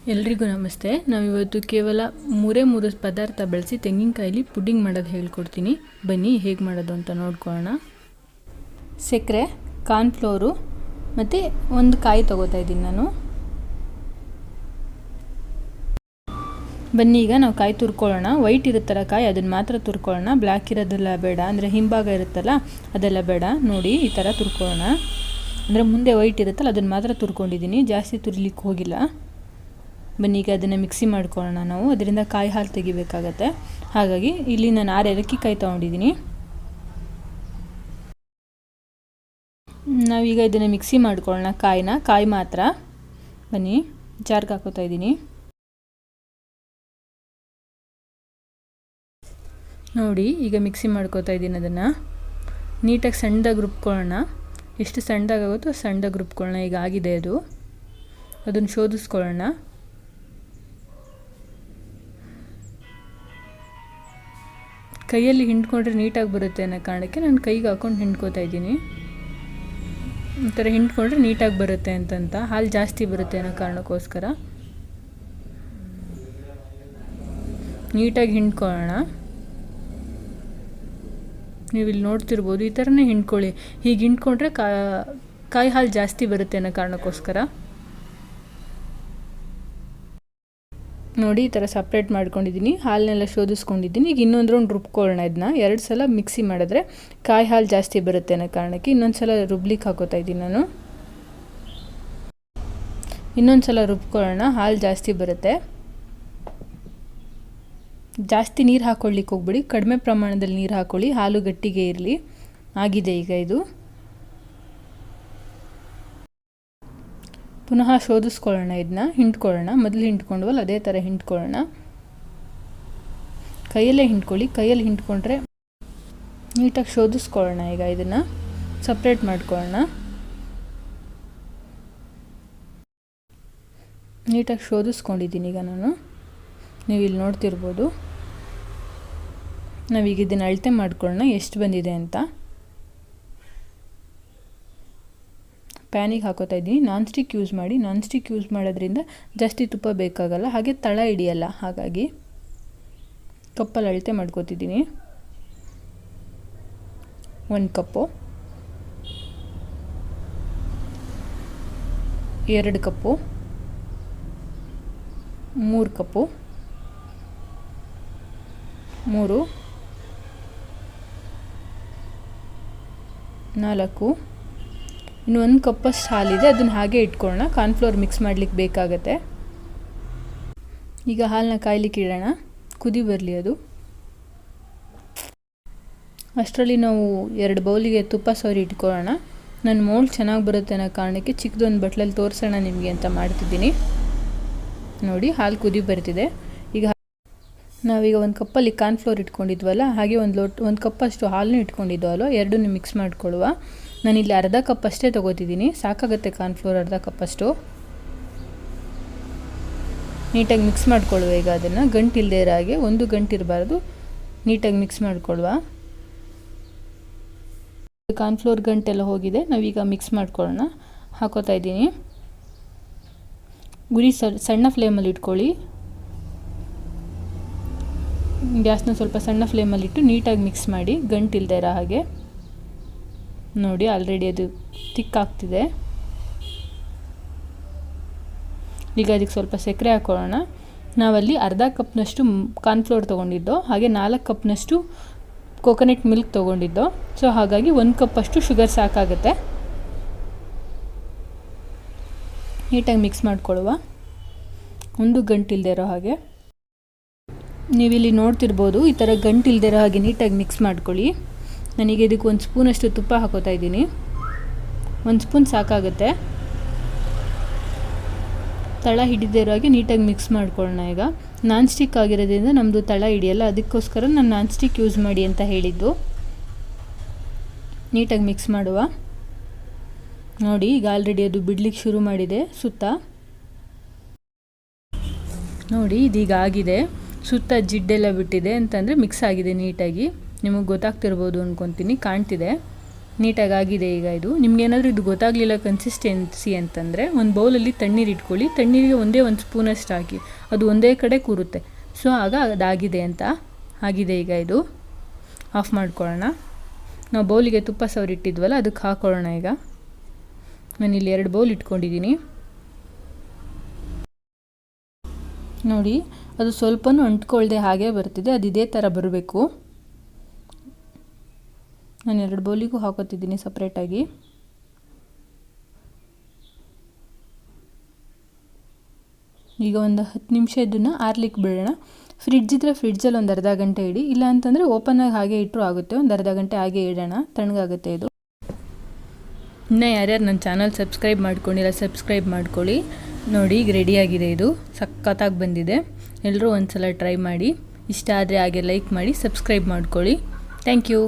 ಎಲ್ರಿಗೂ ನಮಸ್ತೆ. ನಾವಿವತ್ತು ಕೇವಲ ಮೂರೇ ಪದಾರ್ಥ ಬಳಸಿ ತೆಂಗಿನಕಾಯಲ್ಲಿ ಪುಡ್ಡಿಂಗ್ ಮಾಡೋದು ಹೇಳ್ಕೊಡ್ತೀನಿ. ಬನ್ನಿ ಹೇಗೆ ಮಾಡೋದು ಅಂತ ನೋಡ್ಕೊಳ್ಳೋಣ. ಸಕ್ಕರೆ, ಕಾರ್ನ್ಫ್ಲೋರು ಮತ್ತು ಒಂದು ಕಾಯಿ ತೊಗೋತಾ ಇದ್ದೀನಿ ನಾನು. ಬನ್ನಿ ಈಗ ನಾವು ಕಾಯಿ ತುರ್ಕೊಳ್ಳೋಣ. ವೈಟ್ ಇರುತ್ತಲ್ಲ ಕಾಯಿ, ಅದನ್ನು ಮಾತ್ರ ತುರ್ಕೊಳ್ಳೋಣ. ಬ್ಲ್ಯಾಕ್ ಇರೋದೆಲ್ಲ ಬೇಡ, ಅಂದರೆ ಹಿಂಭಾಗ ಇರುತ್ತಲ್ಲ ಅದೆಲ್ಲ ಬೇಡ. ನೋಡಿ ಈ ಥರ ತುರ್ಕೊಳ್ಳೋಣ. ಅಂದರೆ ಮುಂದೆ ವೈಟ್ ಇರುತ್ತಲ್ಲ ಅದನ್ನು ಮಾತ್ರ ತುರ್ಕೊಂಡಿದ್ದೀನಿ, ಜಾಸ್ತಿ ತುರಿಲಿಕ್ಕೆ ಹೋಗಿಲ್ಲ. ಬನ್ನಿ ಈಗ ಅದನ್ನು ಮಿಕ್ಸಿ ಮಾಡ್ಕೊಳ್ಳೋಣ ನಾವು. ಅದರಿಂದ ಕಾಯಿ ಹಾಲು ತೆಗಿಬೇಕಾಗತ್ತೆ. ಹಾಗಾಗಿ ಇಲ್ಲಿ ನಾನು 6 ಏಲಕ್ಕಿಕಾಯಿ ತೊಗೊಂಡಿದ್ದೀನಿ. ನಾವೀಗ ಇದನ್ನು ಮಿಕ್ಸಿ ಮಾಡ್ಕೊಳ್ಳೋಣ. ಕಾಯಿ ಮಾತ್ರ. ಬನ್ನಿ ಜಾರ್ಗೆ ಹಾಕೋತಾ ಇದ್ದೀನಿ. ನೋಡಿ ಈಗ ಮಿಕ್ಸಿ ಮಾಡ್ಕೋತಾ ಇದ್ದೀನಿ. ಅದನ್ನು ನೀಟಾಗಿ ಸಣ್ಣದಾಗಿ ರುಬ್ಕೊಳ್ಳೋಣ. ಎಷ್ಟು ಸಣ್ಣದಾಗುತ್ತೋ ಸಣ್ಣದಾಗಿ ರುಬ್ಕೊಳ್ಳೋಣ. ಈಗ ಆಗಿದೆ ಅದು. ಅದನ್ನು ಶೋಧಿಸ್ಕೊಳ್ಳೋಣ. ಕೈಯಲ್ಲಿ ಹಿಂಡ್ಕೊಂಡ್ರೆ ನೀಟಾಗಿ ಬರುತ್ತೆ ಅನ್ನೋ ಕಾರಣಕ್ಕೆ ನಾನು ಕೈಗೆ ಹಾಕ್ಕೊಂಡು ಹಿಂಡ್ಕೋತಾ ಇದ್ದೀನಿ. ಈ ಥರ ಹಿಂಡ್ಕೊಂಡ್ರೆ ನೀಟಾಗಿ ಬರುತ್ತೆ ಅಂತ ಹಾಲು ಜಾಸ್ತಿ ಬರುತ್ತೆ ಅನ್ನೋ ಕಾರಣಕ್ಕೋಸ್ಕರ ನೀಟಾಗಿ ಹಿಂಡ್ಕೊಳ್ಳೋಣ. ನೀವು ಇಲ್ಲಿ ನೋಡ್ತಿರ್ಬೋದು, ಈ ಥರನೇ ಹಿಂಡ್ಕೊಳ್ಳಿ. ಹೀಗೆ ಹಿಂಡ್ಕೊಂಡ್ರೆ ಕಾಯಿ ಹಾಲು ಜಾಸ್ತಿ ಬರುತ್ತೆ ಅನ್ನೋ ಕಾರಣಕ್ಕೋಸ್ಕರ. ನೋಡಿ ಈ ಥರ ಸಪ್ರೇಟ್ ಮಾಡ್ಕೊಂಡಿದ್ದೀನಿ. ಹಾಲನ್ನೆಲ್ಲ ಶೋಧಿಸ್ಕೊಂಡಿದ್ದೀನಿ. ಈಗ ಇನ್ನೊಂದು ರೌಂಡ್ ರುಬ್ಕೊಳ್ಳೋಣ. ಇದನ್ನ 2 ಸಲ ಮಿಕ್ಸಿ ಮಾಡಿದ್ರೆ ಕಾಯಿ ಹಾಲು ಜಾಸ್ತಿ ಬರುತ್ತೆ ಅನ್ನೋ ಕಾರಣಕ್ಕೆ ಇನ್ನೊಂದು ಸಲ ರುಬ್ಲಿಕ್ಕೆ ಹಾಕೋತಾ ಇದ್ದೀನಿ ನಾನು. ಇನ್ನೊಂದು ಸಲ ರುಬ್ಕೊಳ್ಳೋಣ. ಹಾಲು ಜಾಸ್ತಿ ಬರುತ್ತೆ. ಜಾಸ್ತಿ ನೀರು ಹಾಕ್ಕೊಳ್ಳಿಕ್ಕೆ ಹೋಗ್ಬಿಡಿ, ಕಡಿಮೆ ಪ್ರಮಾಣದಲ್ಲಿ ನೀರು ಹಾಕ್ಕೊಳ್ಳಿ. ಹಾಲು ಗಟ್ಟಿಗೆ ಇರಲಿ. ಆಗಿದೆ ಈಗ ಇದು. ಪುನಃ ಶೋಧಿಸ್ಕೊಳ್ಳೋಣ. ಇದನ್ನ ಹಿಂಡ್ಕೊಳ್ಳೋಣ. ಮೊದಲು ಹಿಂಡ್ಕೊಂಡ್ವಲ್ಲ ಅದೇ ಥರ ಹಿಂಡ್ಕೊಳ್ಳೋಣ. ಕೈಯಲ್ಲೇ ಹಿಂಡ್ಕೊಳ್ಳಿ. ಕೈಯಲ್ಲಿ ಹಿಂಡ್ಕೊಂಡ್ರೆ ನೀಟಾಗಿ ಶೋಧಿಸ್ಕೊಳ್ಳೋಣ. ಈಗ ಇದನ್ನು ಸಪ್ರೇಟ್ ಮಾಡ್ಕೊಳ್ಳೋಣ. ನೀಟಾಗಿ ಶೋಧಿಸ್ಕೊಂಡಿದ್ದೀನಿ ಈಗ ನಾನು. ನೀವು ಇಲ್ಲಿ ನೋಡ್ತಿರ್ಬೋದು. ನಾವೀಗ ಇದನ್ನು ಅಳತೆ ಮಾಡ್ಕೊಳ್ಳೋಣ ಎಷ್ಟು ಬಂದಿದೆ ಅಂತ. ಪ್ಯಾನಿಗೆ ಹಾಕೋತಾ ಇದ್ದೀನಿ. ನಾನ್ ಸ್ಟಿಕ್ ಯೂಸ್ ಮಾಡಿ. ನಾನ್ ಸ್ಟಿಕ್ ಯೂಸ್ ಮಾಡೋದ್ರಿಂದ ಜಾಸ್ತಿ ತುಪ್ಪ ಬೇಕಾಗಲ್ಲ, ಹಾಗೆ ತಳ ಹಿಡಿಯಲ್ಲ. ಹಾಗಾಗಿ ಕಪ್ಪಲ್ಲಿ ಅಳತೆ ಮಾಡ್ಕೋತಿದ್ದೀನಿ. 1 ಕಪ್ಪು, 2 ಕಪ್ಪು, 3 ಕಪ್ಪು, 3, 4, ಇನ್ನು 1 ಕಪ್ಪಷ್ಟು ಹಾಲಿದೆ. ಅದನ್ನು ಹಾಗೆ ಇಟ್ಕೊಳ್ಳೋಣ. ಕಾರ್ನ್ಫ್ಲೋರ್ ಮಿಕ್ಸ್ ಮಾಡಲಿಕ್ಕೆ ಬೇಕಾಗತ್ತೆ. ಈಗ ಹಾಲನ್ನ ಕಾಯ್ಲಿಕ್ಕೆ ಇಡೋಣ. ಕುದಿ ಬರಲಿ ಅದು. ಅಷ್ಟರಲ್ಲಿ ನಾವು 2 ಬೌಲಿಗೆ ತುಪ್ಪ ಸವರಿ ಇಟ್ಕೊಳ್ಳೋಣ. ನನ್ನ ಮೋಲ್ಡ್ ಚೆನ್ನಾಗಿ ಬರುತ್ತೆ ಅನ್ನೋ ಕಾರಣಕ್ಕೆ ಚಿಕ್ಕದೊಂದು ಬಟ್ಲಲ್ಲಿ ತೋರಿಸೋಣ ನಿಮಗೆ ಅಂತ ಮಾಡ್ತಿದ್ದೀನಿ. ನೋಡಿ ಹಾಲು ಕುದಿ ಬರ್ತಿದೆ. ಈಗ ನಾವೀಗ 1 ಕಪ್ಪಲ್ಲಿ ಕಾರ್ನ್ಫ್ಲೋರ್ ಇಟ್ಕೊಂಡಿದ್ವಲ್ಲ, ಹಾಗೆ 1 ಕಪ್ಪಷ್ಟು ಹಾಲನ್ನು ಇಟ್ಕೊಂಡಿದ್ವಲ್ಲ, ಎರಡನ್ನೂ ಮಿಕ್ಸ್ ಮಾಡ್ಕೊಳ್ಳುವ. ನಾನಿಲ್ಲಿ ಅರ್ಧ ಕಪ್ ಅಷ್ಟೇ ತೊಗೋತಿದ್ದೀನಿ. ಸಾಕಾಗುತ್ತೆ ಕಾರ್ನ್ಫ್ಲೋರ್ ಅರ್ಧ ಕಪ್ಪಷ್ಟು. ನೀಟಾಗಿ ಮಿಕ್ಸ್ ಮಾಡ್ಕೊಳ್ಳುವ. ಈಗ ಅದನ್ನು ಗಂಟಿಲ್ಲದೆ ಇರೋ ಹಾಗೆ, ಒಂದು ಗಂಟಿರಬಾರ್ದು, ನೀಟಾಗಿ ಮಿಕ್ಸ್ ಮಾಡ್ಕೊಳ್ಳುವ. ಕಾರ್ನ್ಫ್ಲೋರ್ ಗಂಟೆಲ್ಲ ಹೋಗಿದೆ. ನಾವೀಗ ಮಿಕ್ಸ್ ಮಾಡ್ಕೊಳ್ಳೋಣ. ಹಾಕೋತಾ ಇದ್ದೀನಿ. ಗುರಿ ಸಣ್ಣ ಫ್ಲೇಮಲ್ಲಿ ಇಟ್ಕೊಳ್ಳಿ. ಗ್ಯಾಸ್ನ ಸ್ವಲ್ಪ ಸಣ್ಣ ಫ್ಲೇಮಲ್ಲಿಟ್ಟು ನೀಟಾಗಿ ಮಿಕ್ಸ್ ಮಾಡಿ, ಗಂಟಿಲ್ಲದೆ ಇರೋ ಹಾಗೆ. ನೋಡಿ ಆಲ್ರೆಡಿ ಅದು ತಿಕ್ಕಾಗ್ತಿದೆ. ಈಗ ಅದಕ್ಕೆ ಸ್ವಲ್ಪ ಸಕ್ಕರೆ ಹಾಕೊಳ್ಳೋಣ. ನಾವಲ್ಲಿ ಅರ್ಧ ಕಪ್ನಷ್ಟು ಕಾರ್ನ್ಫ್ಲೋರ್ ತೊಗೊಂಡಿದ್ದೋ, ಹಾಗೆ 4 ಕಪ್ನಷ್ಟು ಕೋಕೋನಟ್ ಮಿಲ್ಕ್ ತೊಗೊಂಡಿದ್ದೋ. ಸೊ ಹಾಗಾಗಿ 1 ಕಪ್ಪಷ್ಟು ಶುಗರ್ ಸಾಕಾಗುತ್ತೆ. ನೀಟಾಗಿ ಮಿಕ್ಸ್ ಮಾಡ್ಕೊಳ್ಳುವ. ಒಂದು ಗಂಟಿಲ್ಲದೆ ಇರೋ ಹಾಗೆ. ನೀವಿಲ್ಲಿ ನೋಡ್ತಿರ್ಬೋದು, ಈ ಥರ ಗಂಟಿಲ್ಲದೆ ಇರೋ ಹಾಗೆ ನೀಟಾಗಿ ಮಿಕ್ಸ್ ಮಾಡ್ಕೊಳ್ಳಿ. ನನಗೆ ಇದಕ್ಕೆ 1 ಸ್ಪೂನಷ್ಟು ತುಪ್ಪ ಹಾಕೋತಾ ಇದ್ದೀನಿ. 1 ಸ್ಪೂನ್ ಸಾಕಾಗುತ್ತೆ. ತಳ ಹಿಡಿದೇ ಇರೋ ಹಾಗೆ ನೀಟಾಗಿ ಮಿಕ್ಸ್ ಮಾಡ್ಕೊಳ್ಳೋಣ. ಈಗ ನಾನ್ ಸ್ಟಿಕ್ ಆಗಿರೋದ್ರಿಂದ ನಮ್ಮದು ತಳ ಹಿಡಿಯಲ್ಲ, ಅದಕ್ಕೋಸ್ಕರ ನಾನು ನಾನ್ ಸ್ಟಿಕ್ ಯೂಸ್ ಮಾಡಿ ಅಂತ ಹೇಳಿದ್ದು. ನೀಟಾಗಿ ಮಿಕ್ಸ್ ಮಾಡುವ. ನೋಡಿ ಈಗ ಆಲ್ರೆಡಿ ಅದು ಬಿಡ್ಲಿಕ್ಕೆ ಶುರು ಮಾಡಿದೆ ಸುತ್ತ. ನೋಡಿ ಇದೀಗ ಆಗಿದೆ. ಸುತ್ತ ಜಿಡ್ಡೆಲ್ಲ ಬಿಟ್ಟಿದೆ ಅಂತಂದರೆ ಮಿಕ್ಸ್ ಆಗಿದೆ ನೀಟಾಗಿ. ನಿಮಗೆ ಗೊತ್ತಾಗ್ತಿರ್ಬೋದು ಅಂದ್ಕೊತೀನಿ, ಕಾಣ್ತಿದೆ. ನೀಟಾಗಿ ಆಗಿದೆ ಈಗ ಇದು. ನಿಮ್ಗೇನಾದರೂ ಇದು ಗೊತ್ತಾಗಲಿಲ್ಲ ಕನ್ಸಿಸ್ಟೆನ್ಸಿ ಅಂತಂದರೆ ಒಂದು ಬೌಲಲ್ಲಿ ತಣ್ಣೀರು ಇಟ್ಕೊಳ್ಳಿ, ತಣ್ಣೀರಿಗೆ ಒಂದೇ ಒಂದು ಸ್ಪೂನಷ್ಟು ಹಾಕಿ, ಅದು ಒಂದೇ ಕಡೆ ಕೂರುತ್ತೆ. ಸೊ ಆಗ ಅದಾಗಿದೆ ಅಂತ. ಆಗಿದೆ ಈಗ ಇದು. ಆಫ್ ಮಾಡ್ಕೊಳ್ಳೋಣ. ನಾವು ಬೌಲಿಗೆ ತುಪ್ಪ ಸವರಿಟ್ಟಿದ್ವಲ್ಲ ಅದಕ್ಕೆ ಹಾಕ್ಕೊಳ್ಳೋಣ. ಈಗ ನಾನಿಲ್ಲಿ 2 ಬೌಲ್ ಇಟ್ಕೊಂಡಿದ್ದೀನಿ ನೋಡಿ. ಅದು ಸ್ವಲ್ಪನೂ ಅಂಟ್ಕೊಳ್ದೆ ಹಾಗೆ ಬರ್ತಿದೆ, ಅದು ಇದೇ ಥರ ಬರಬೇಕು. ನಾನು 2 ಬೌಲಿಗೂ ಹಾಕೋತಿದ್ದೀನಿ ಸಪ್ರೇಟಾಗಿ. ಈಗ ಒಂದು 10 ನಿಮಿಷ ಇದನ್ನು ಆರ್ಲಿಕ್ಕೆ ಬಿಡೋಣ. ಫ್ರಿಡ್ಜ್ ಇದ್ದರೆ ಫ್ರಿಡ್ಜಲ್ಲಿ ಒಂದು ಅರ್ಧ ಗಂಟೆ ಇಡಿ, ಇಲ್ಲ ಅಂತಂದರೆ ಓಪನಾಗಿ ಹಾಗೆ ಇಟ್ಟರು ಆಗುತ್ತೆ. ಒಂದು ಅರ್ಧ ಗಂಟೆ ಹಾಗೆ ಇಡೋಣ, ತಣ್ಣಗಾಗುತ್ತೆ ಇದು. ಇನ್ನು ಯಾರ್ಯಾರು ನನ್ನ ಚಾನಲ್ ಸಬ್ಸ್ಕ್ರೈಬ್ ಮಾಡ್ಕೊಂಡಿಲ್ಲ ಸಬ್ಸ್ಕ್ರೈಬ್ ಮಾಡ್ಕೊಳ್ಳಿ. ನೋಡಿ ಈಗ ರೆಡಿಯಾಗಿದೆ ಇದು, ಸಖತ್ತಾಗಿ ಬಂದಿದೆ. ಎಲ್ಲರೂ ಒಂದು ಸಲ ಟ್ರೈ ಮಾಡಿ. ಇಷ್ಟ ಆದರೆ ಹಾಗೆ ಲೈಕ್ ಮಾಡಿ, ಸಬ್ಸ್ಕ್ರೈಬ್ ಮಾಡ್ಕೊಳ್ಳಿ. Thank you.